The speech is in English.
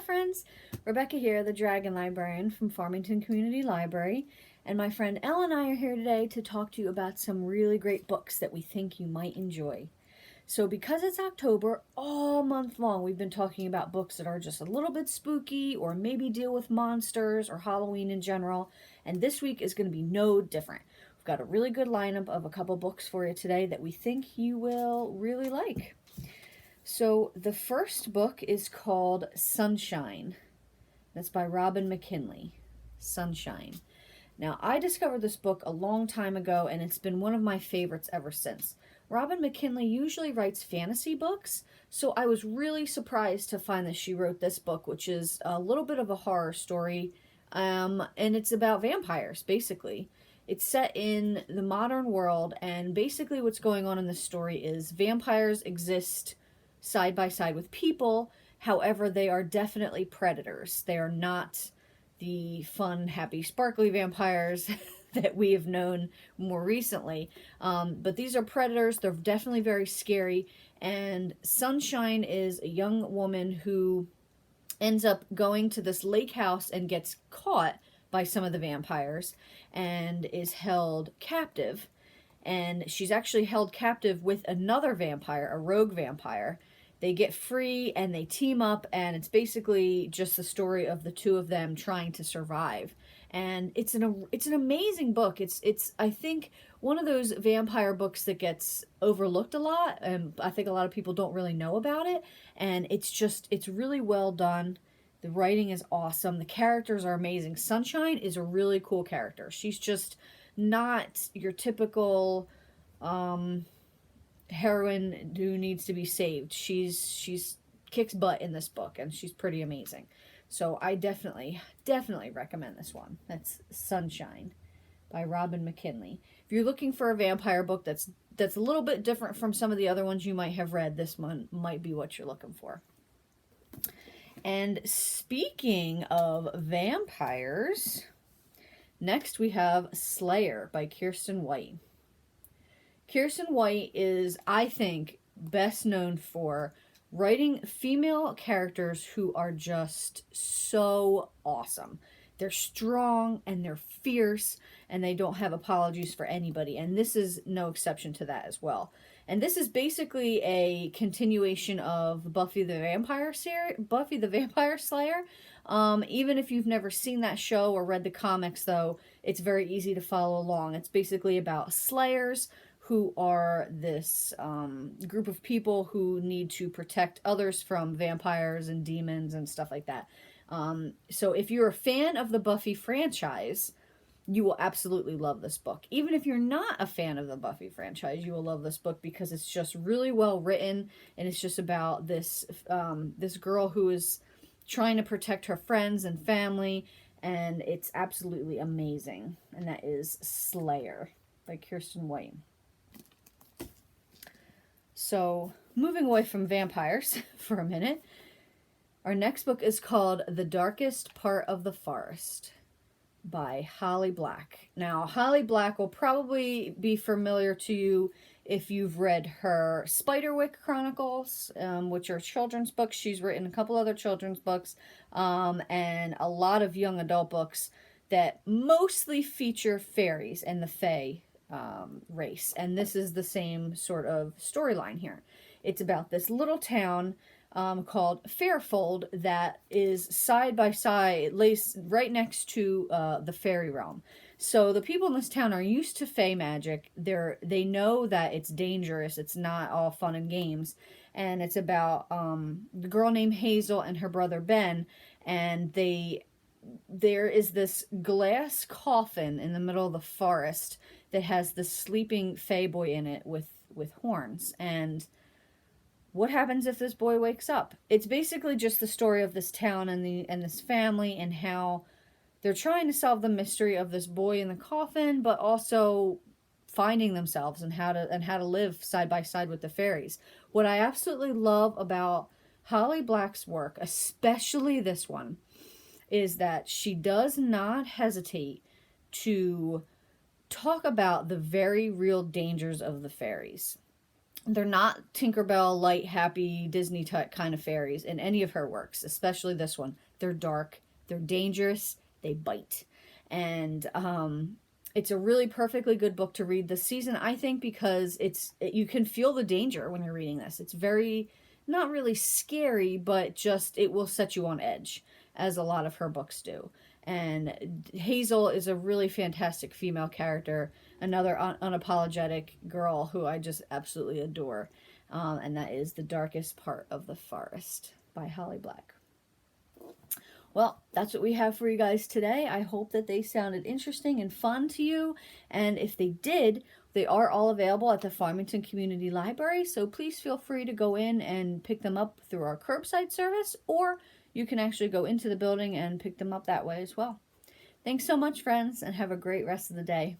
friends, Rebecca here, the Dragon Librarian from Farmington Community Library, and my friend Elle and I are here today to talk to you about some really great books that we think you might enjoy. So because it's October, all month long we've been talking about books that are just a little bit spooky or maybe deal with monsters or Halloween in general, and this week is going to be no different. We've got a really good lineup of a couple books for you today that we think you will really like. So the first book is called Sunshine. That's by Robin McKinley. Sunshine. Now, I discovered this book a long time ago, and it's been one of my favorites ever since. Robin McKinley usually writes fantasy books, so I was really surprised to find that she wrote this book, which is a little bit of a horror story, and it's about vampires, basically. It's set in the modern world, and basically what's going on in this story is vampires exist side by side with people. However, they are definitely predators. They are not the fun, happy, sparkly vampires that we have known more recently. But these are predators. They're definitely very scary. And Sunshine is a young woman who ends up going to this lake house and gets caught by some of the vampires and is held captive. And she's actually held captive with another vampire, a rogue vampire. They get free and they team up, and it's basically just the story of the two of them trying to survive. And it's an amazing book. It's I think one of those vampire books that gets overlooked a lot, and I think a lot of people don't really know about it. And it's really well done. The writing is awesome. The characters are amazing. Sunshine is a really cool character. She's just not your typical heroine who needs to be saved. She's kicks butt in this book, and she's pretty amazing. So I definitely recommend this one. That's Sunshine by Robin McKinley. If you're looking for a vampire book that's a little bit different from some of the other ones you might have read, this one might be what you're looking for. And speaking of vampires, next we have Slayer by Kiersten White. Kiersten White is, I think, best known for writing female characters who are just so awesome. They're strong and they're fierce and they don't have apologies for anybody. And this is no exception to that as well. And this is basically a continuation of Buffy the Vampire Slayer. Even if you've never seen that show or read the comics, though, it's very easy to follow along. It's basically about slayers who are this group of people who need to protect others from vampires and demons and stuff like that. So if you're a fan of the Buffy franchise, you will absolutely love this book. Even if you're not a fan of the Buffy franchise, you will love this book because it's just really well written, and it's just about this girl who is trying to protect her friends and family, and it's absolutely amazing. And that is Slayer by Kiersten White. So, moving away from vampires for a minute, our next book is called The Darkest Part of the Forest by Holly Black. Now, Holly Black will probably be familiar to you if you've read her Spiderwick Chronicles, which are children's books. She's written a couple other children's books, and a lot of young adult books that mostly feature fairies and the fae race. And this is the same sort of storyline here. It's about this little town called Fairfold that is side by side, lays right next to the fairy realm. So the people in this town are used to fae magic. They know that it's dangerous. It's not all fun and games. And it's about the girl named Hazel and her brother Ben, and there is this glass coffin in the middle of the forest that has the sleeping fae boy in it with horns. And what happens if this boy wakes up? It's basically just the story of this town and this family, and how they're trying to solve the mystery of this boy in the coffin, but also finding themselves and how to live side by side with the fairies. What I absolutely love about Holly Black's work, especially this one, is that she does not hesitate to talk about the very real dangers of the fairies. They're not Tinkerbell, light, happy, Disney kind of fairies in any of her works, especially this one. They're dark, they're dangerous, they bite. And it's a really perfectly good book to read this season, I think, because you can feel the danger when you're reading this. It's very, not really scary, but just it will set you on edge, as a lot of her books do. And Hazel is a really fantastic female character, another unapologetic girl who I just absolutely adore. And that is The Darkest Part of the Forest by Holly Black. Well, that's what we have for you guys today. I hope that they sounded interesting and fun to you. And if they did, they are all available at the Farmington Community Library. So please feel free to go in and pick them up through our curbside service, or you can actually go into the building and pick them up that way as well. Thanks so much, friends, and have a great rest of the day.